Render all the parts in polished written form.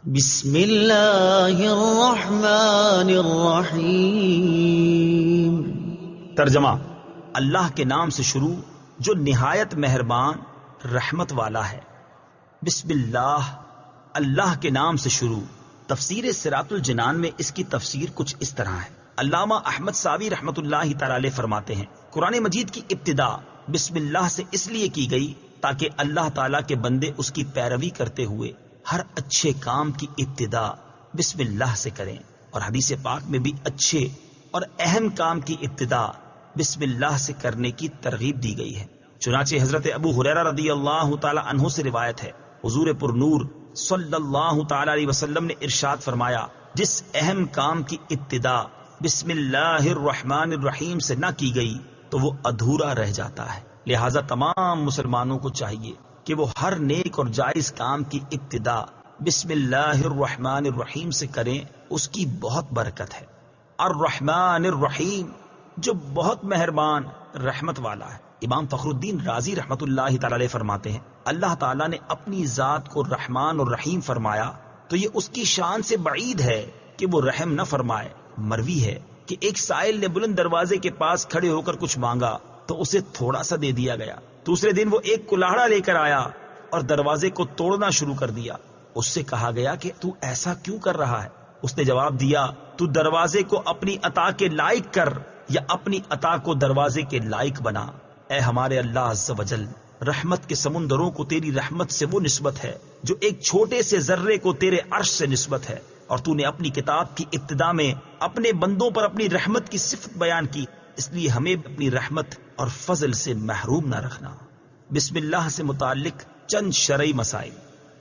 بسم اللہ الرحمن الرحیم۔ ترجمہ: اللہ کے نام سے شروع جو نہایت مہربان رحمت والا ہے۔ بسم اللہ، اللہ کے نام سے شروع۔ تفسیر صراط الجنان میں اس کی تفسیر کچھ اس طرح ہے۔ علامہ احمد ساوی رحمت اللہ تعالی علیہ فرماتے ہیں، قرآن مجید کی ابتدا بسم اللہ سے اس لیے کی گئی تاکہ اللہ تعالیٰ کے بندے اس کی پیروی کرتے ہوئے ہر اچھے کام کی ابتدا بسم اللہ سے کریں، اور حدیث پاک میں بھی اچھے اور اہم کام کی ابتدا بسم اللہ سے کرنے کی ترغیب دی گئی ہے۔ چنانچہ حضرت ابو ہریرہ رضی اللہ تعالی عنہ سے روایت ہے، حضور پر نور صلی اللہ تعالی علیہ وسلم نے ارشاد فرمایا، جس اہم کام کی ابتدا بسم اللہ الرحمن الرحیم سے نہ کی گئی تو وہ ادھورا رہ جاتا ہے۔ لہذا تمام مسلمانوں کو چاہیے کہ وہ ہر نیک اور جائز کام کی ابتدا بسم اللہ الرحمن الرحیم سے کریں، اس کی بہت برکت ہے۔ الرحمن الرحیم، جو بہت مہربان رحمت والا ہے۔ امام فخر الدین رازی رحمت اللہ تعالی علیہ فرماتے ہیں، اللہ تعالیٰ نے اپنی ذات کو رحمان اور رحیم فرمایا تو یہ اس کی شان سے بعید ہے کہ وہ رحم نہ فرمائے۔ مروی ہے کہ ایک سائل نے بلند دروازے کے پاس کھڑے ہو کر کچھ مانگا تو اسے تھوڑا سا دے دیا گیا۔ دوسرے دن وہ ایک کلاڑا لے کر آیا اور دروازے کو توڑنا شروع کر دیا۔ اس سے کہا گیا کہ تو ایسا کیوں کر رہا ہے؟ اس نے جواب دیا، تو دروازے کو اپنی عطا کے لائق کر یا اپنی عطا کو دروازے کے لائق بنا۔ اے ہمارے اللہ عز و جل، رحمت کے سمندروں کو تیری رحمت سے وہ نسبت ہے جو ایک چھوٹے سے ذرے کو تیرے عرش سے نسبت ہے، اور تو نے اپنی کتاب کی ابتدا میں اپنے بندوں پر اپنی رحمت کی صفت بیان کی، اس لیے ہمیں اپنی رحمت اور فضل سے محروم نہ رکھنا۔ بسم اللہ سے متعلق چند شرعی مسائل۔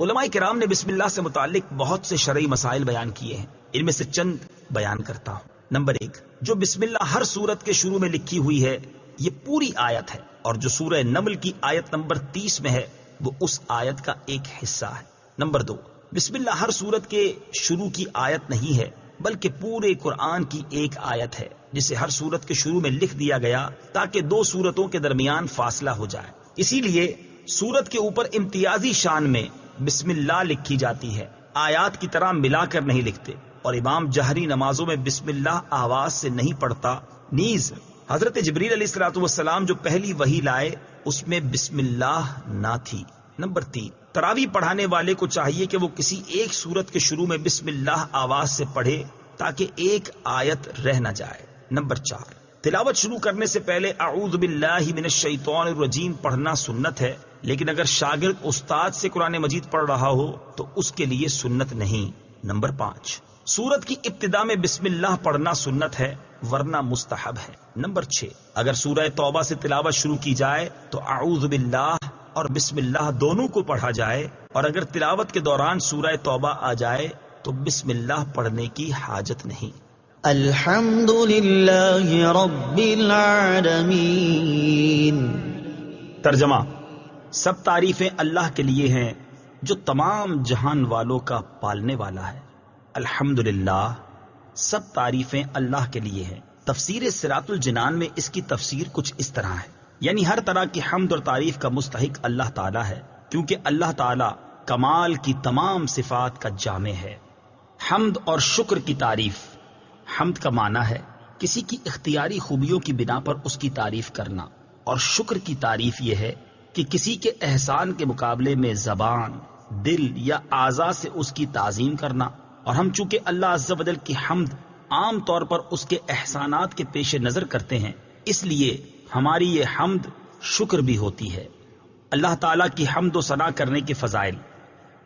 علماء کرام نے بسم اللہ سے متعلق بہت سے شرعی مسائل بیان کیے ہیں، ان میں سے چند بیان کرتا ہوں۔ نمبر 1، جو بسم اللہ ہر سورت کے شروع میں لکھی ہوئی ہے یہ پوری آیت ہے، اور جو سورہ نمل کی آیت نمبر 30 میں ہے وہ اس آیت کا ایک حصہ ہے۔ نمبر 2، بسم اللہ ہر سورت کے شروع کی آیت نہیں ہے بلکہ پورے قرآن کی ایک آیت ہے، جسے ہر سورت کے شروع میں لکھ دیا گیا تاکہ دو سورتوں کے درمیان فاصلہ ہو جائے۔ اسی لیے سورت کے اوپر امتیازی شان میں بسم اللہ لکھی جاتی ہے، آیات کی طرح ملا کر نہیں لکھتے، اور امام جہری نمازوں میں بسم اللہ آواز سے نہیں پڑھتا۔ نیز حضرت جبریل علیہ السلام جو پہلی وحی لائے اس میں بسم اللہ نہ تھی۔ نمبر 3، تراویح پڑھانے والے کو چاہیے کہ وہ کسی ایک سورت کے شروع میں بسم اللہ آواز سے پڑھے تاکہ ایک آیت رہ نہ جائے۔ نمبر 4، تلاوت شروع کرنے سے پہلے اعوذ باللہ من الشیطان الرجیم پڑھنا سنت ہے، لیکن اگر شاگرد استاد سے قرآن مجید پڑھ رہا ہو تو اس کے لیے سنت نہیں۔ نمبر 5، سورت کی ابتدا میں بسم اللہ پڑھنا سنت ہے ورنہ مستحب ہے۔ نمبر 6، اگر سورہ توبہ سے تلاوت شروع کی جائے تو اعوذ باللہ اور بسم اللہ دونوں کو پڑھا جائے، اور اگر تلاوت کے دوران سورہ توبہ آ جائے تو بسم اللہ پڑھنے کی حاجت نہیں۔ الحمد للہ رب العالمین۔ ترجمہ: سب تعریفیں اللہ کے لیے ہیں جو تمام جہان والوں کا پالنے والا ہے۔ الحمدللہ، سب تعریفیں اللہ کے لیے ہیں۔ تفسیر صراط الجنان میں اس کی تفسیر کچھ اس طرح ہے، یعنی ہر طرح کی حمد اور تعریف کا مستحق اللہ تعالیٰ ہے، کیونکہ اللہ تعالیٰ کمال کی تمام صفات کا جامع ہے۔ حمد اور شکر کی تعریف۔ حمد کا معنی ہے کسی کی اختیاری خوبیوں کی بنا پر اس کی تعریف کرنا، اور شکر کی تعریف یہ ہے کہ کسی کے احسان کے مقابلے میں زبان، دل یا اعضاء سے اس کی تعظیم کرنا، اور ہم چونکہ اللہ عز و جل کی حمد عام طور پر اس کے احسانات کے پیش نظر کرتے ہیں، اس لیے ہماری یہ حمد شکر بھی ہوتی ہے۔ اللہ تعالیٰ کی حمد و ثنا کرنے کے فضائل۔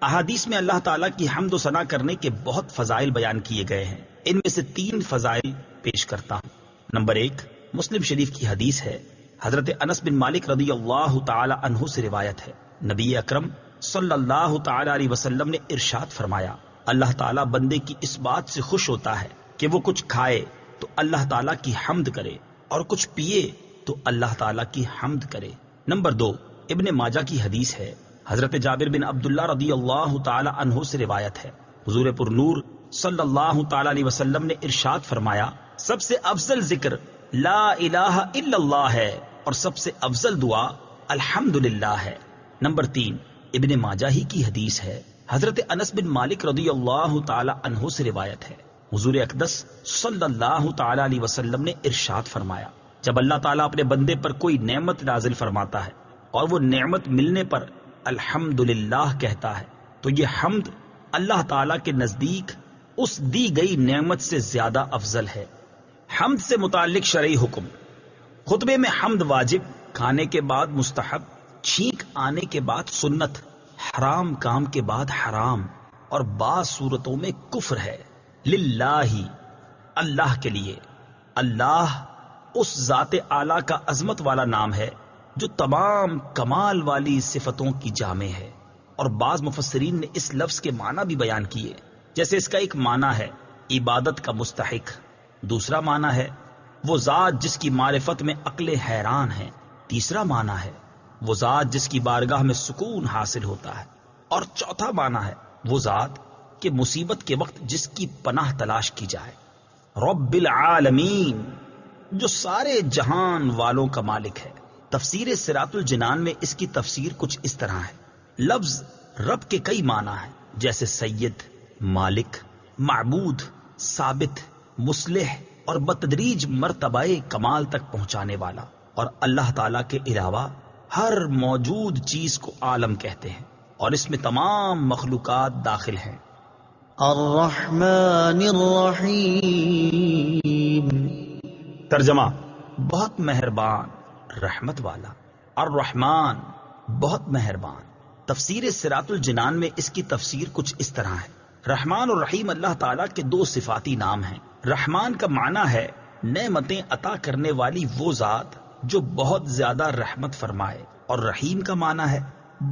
احادیث میں اللہ تعالیٰ کی حمد و ثنا کرنے کے بہت فضائل بیان کیے گئے ہیں، ان میں سے 3 فضائل پیش کرتا ہوں۔ نمبر 1، مسلم شریف کی حدیث ہے، حضرت انس بن مالک رضی اللہ تعالی عنہ سے روایت ہے، نبی اکرم صلی اللہ تعالی علیہ وسلم نے ارشاد فرمایا، اللہ تعالیٰ بندے کی اس بات سے خوش ہوتا ہے کہ وہ کچھ کھائے تو اللہ تعالیٰ کی حمد کرے، اور کچھ پیے تو اللہ تعالیٰ کی حمد کرے۔ نمبر 2، ابن ماجہ کی حدیث ہے، حضرت جابر بن عبداللہ رضی اللہ تعالی عنہ سے روایت ہے، حضور پر نور صلی اللہ تعالی علیہ وسلم نے ارشاد فرمایا، سب سے افضل ذکر لا الہ الا اللہ ہے، اور سب سے افضل دعا الحمدللہ ہے۔ نمبر 3، ابن ماجہ ہی کی حدیث ہے، حضرت انس بن مالک رضی اللہ تعالی عنہ سے روایت ہے، حضور اقدس صلی اللہ تعالی علیہ وسلم نے ارشاد فرمایا، جب اللہ تعالیٰ اپنے بندے پر کوئی نعمت نازل فرماتا ہے اور وہ نعمت ملنے پر الحمدللہ کہتا ہے تو یہ حمد اللہ تعالیٰ کے نزدیک اس دی گئی نعمت سے زیادہ افضل ہے۔ حمد سے متعلق شرعی حکم: خطبے میں حمد واجب، کھانے کے بعد مستحب، چھینک آنے کے بعد سنت، حرام کام کے بعد حرام، اور بعض صورتوں میں کفر ہے۔ للہ، اللہ کے لیے۔ اللہ اس ذات اعلیٰ کا عظمت والا نام ہے جو تمام کمال والی صفتوں کی جامع ہے، اور بعض مفسرین نے اس لفظ کے معنی بھی بیان کیے، جیسے اس کا ایک معنی ہے عبادت کا مستحق، دوسرا معنی ہے وہ ذات جس کی معرفت میں عقل حیران ہے، تیسرا معنی ہے وہ ذات جس کی بارگاہ میں سکون حاصل ہوتا ہے، اور چوتھا معنی ہے وہ ذات کہ مصیبت کے وقت جس کی پناہ تلاش کی جائے۔ رب العالمین، جو سارے جہان والوں کا مالک ہے۔ تفسیر صراط الجنان میں اس کی تفسیر کچھ اس طرح ہے: لفظ رب کے کئی معنی ہیں، جیسے سید، مالک، معبود، ثابت، مصلح، اور بتدریج مرتبہ کمال تک پہنچانے والا، اور اللہ تعالیٰ کے علاوہ ہر موجود چیز کو عالم کہتے ہیں، اور اس میں تمام مخلوقات داخل ہیں۔ الرحمن الرحیم۔ ترجمہ: بہت مہربان، رحمت والا۔ الرحمن، بہت مہربان۔ تفسیر صراط الجنان میں اس کی تفسیر کچھ اس طرح ہے: رحمان اور رحیم اللہ تعالیٰ کے دو صفاتی نام ہیں۔ رحمان کا معنی ہے نعمتیں عطا کرنے والی وہ ذات جو بہت زیادہ رحمت فرمائے، اور رحیم کا معنی ہے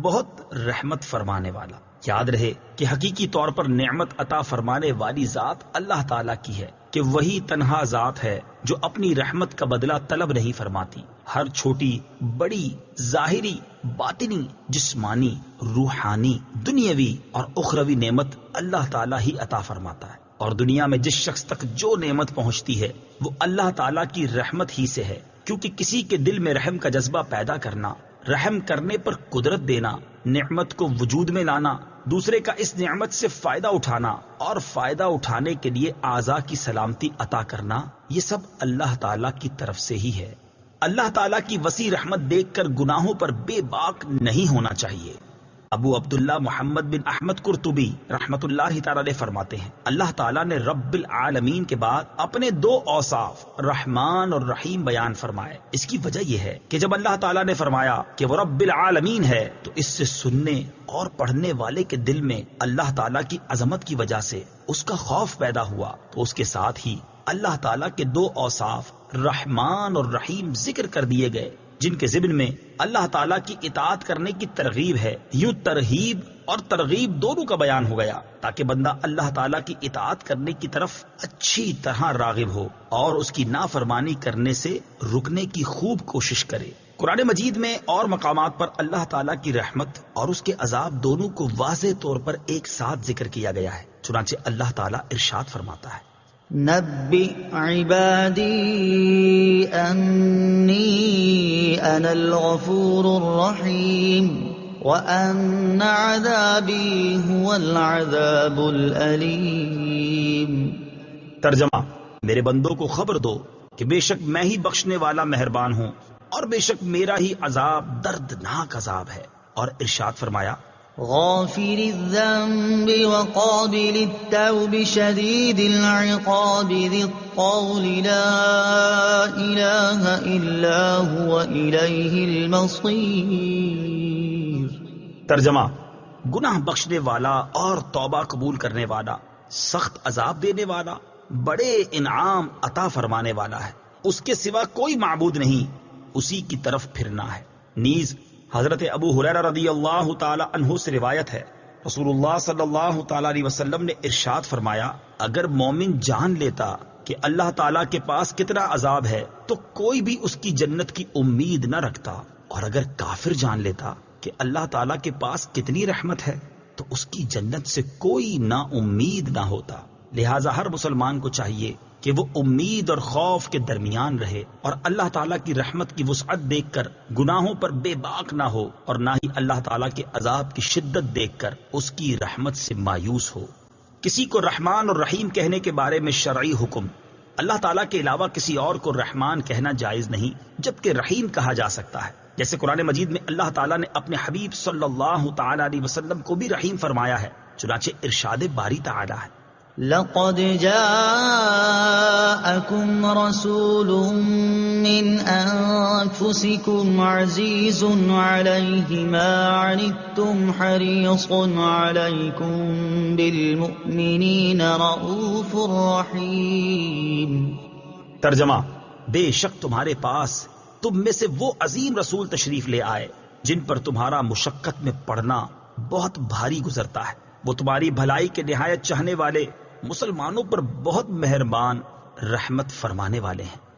بہت رحمت فرمانے والا۔ یاد رہے کہ حقیقی طور پر نعمت عطا فرمانے والی ذات اللہ تعالیٰ کی ہے، کہ وہی تنہا ذات ہے جو اپنی رحمت کا بدلہ طلب نہیں فرماتی۔ ہر چھوٹی بڑی، ظاہری، باطنی، جسمانی، روحانی، دنیاوی اور اخروی نعمت اللہ تعالیٰ ہی عطا فرماتا ہے، اور دنیا میں جس شخص تک جو نعمت پہنچتی ہے وہ اللہ تعالیٰ کی رحمت ہی سے ہے، کیونکہ کسی کے دل میں رحم کا جذبہ پیدا کرنا، رحم کرنے پر قدرت دینا، نعمت کو وجود میں لانا، دوسرے کا اس نعمت سے فائدہ اٹھانا، اور فائدہ اٹھانے کے لیے اعضاء کی سلامتی عطا کرنا، یہ سب اللہ تعالیٰ کی طرف سے ہی ہے۔ اللہ تعالیٰ کی وسیع رحمت دیکھ کر گناہوں پر بے باک نہیں ہونا چاہیے۔ ابو عبداللہ محمد بن احمد قرطبی رحمت اللہ تعالی علیہ فرماتے ہیں، اللہ تعالیٰ نے رب العالمین کے بعد اپنے دو اوصاف رحمان اور رحیم بیان فرمائے۔ اس کی وجہ یہ ہے کہ جب اللہ تعالیٰ نے فرمایا کہ وہ رب العالمین ہے تو اس سے سننے اور پڑھنے والے کے دل میں اللہ تعالیٰ کی عظمت کی وجہ سے اس کا خوف پیدا ہوا، تو اس کے ساتھ ہی اللہ تعالیٰ کے دو اوصاف رحمان اور رحیم ذکر کر دیے گئے، جن کے ضمن میں اللہ تعالیٰ کی اطاعت کرنے کی ترغیب ہے۔ یوں ترہیب اور ترغیب دونوں کا بیان ہو گیا، تاکہ بندہ اللہ تعالیٰ کی اطاعت کرنے کی طرف اچھی طرح راغب ہو اور اس کی نافرمانی کرنے سے رکنے کی خوب کوشش کرے۔ قرآن مجید میں اور مقامات پر اللہ تعالیٰ کی رحمت اور اس کے عذاب دونوں کو واضح طور پر ایک ساتھ ذکر کیا گیا ہے۔ چنانچہ اللہ تعالیٰ ارشاد فرماتا ہے: نبئ عبادی انی انا الغفور الرحیم وان عذابی هو العذاب الالیم۔ ترجمہ: میرے بندوں کو خبر دو کہ بے شک میں ہی بخشنے والا مہربان ہوں، اور بے شک میرا ہی عذاب دردناک عذاب ہے۔ اور ارشاد فرمایا: غافر الذنب وقابل التوب شدید العقاب ذی الطول لا الہ الا هو الیہ المصیر۔ ترجمہ: گناہ بخشنے والا اور توبہ قبول کرنے والا، سخت عذاب دینے والا، بڑے انعام عطا فرمانے والا ہے، اس کے سوا کوئی معبود نہیں، اسی کی طرف پھرنا ہے۔ نیز حضرت ابو ہریرہ رضی اللہ تعالی عنہ سے روایت ہے، رسول اللہ صلی اللہ تعالی علیہ وسلم نے ارشاد فرمایا، اگر مومن جان لیتا کہ اللہ تعالیٰ کے پاس کتنا عذاب ہے تو کوئی بھی اس کی جنت کی امید نہ رکھتا، اور اگر کافر جان لیتا کہ اللہ تعالیٰ کے پاس کتنی رحمت ہے تو اس کی جنت سے کوئی نا امید نہ ہوتا۔ لہٰذا ہر مسلمان کو چاہیے کہ وہ امید اور خوف کے درمیان رہے اور اللہ تعالیٰ کی رحمت کی وسعت دیکھ کر گناہوں پر بے باک نہ ہو اور نہ ہی اللہ تعالیٰ کے عذاب کی شدت دیکھ کر اس کی رحمت سے مایوس ہو۔ کسی کو رحمان اور رحیم کہنے کے بارے میں شرعی حکم، اللہ تعالیٰ کے علاوہ کسی اور کو رحمان کہنا جائز نہیں جبکہ رحیم کہا جا سکتا ہے، جیسے قرآن مجید میں اللہ تعالیٰ نے اپنے حبیب صلی اللہ تعالیٰ علیہ وسلم کو بھی رحیم فرمایا ہے، چنانچہ ارشاد باری تعالیٰ ہے لقد جاءكم رسول من أنفسكم عزيز عليه ما عنتم حريص عليكم بالمؤمنين رؤوف رحيم۔ ترجمہ، بے شک تمہارے پاس تم میں سے وہ عظیم رسول تشریف لے آئے جن پر تمہارا مشقت میں پڑنا بہت بھاری گزرتا ہے، وہ تمہاری بھلائی کے نہایت چاہنے والے مسلمانوں پر بہت مہربان رحمت فرمانے والے ہیں۔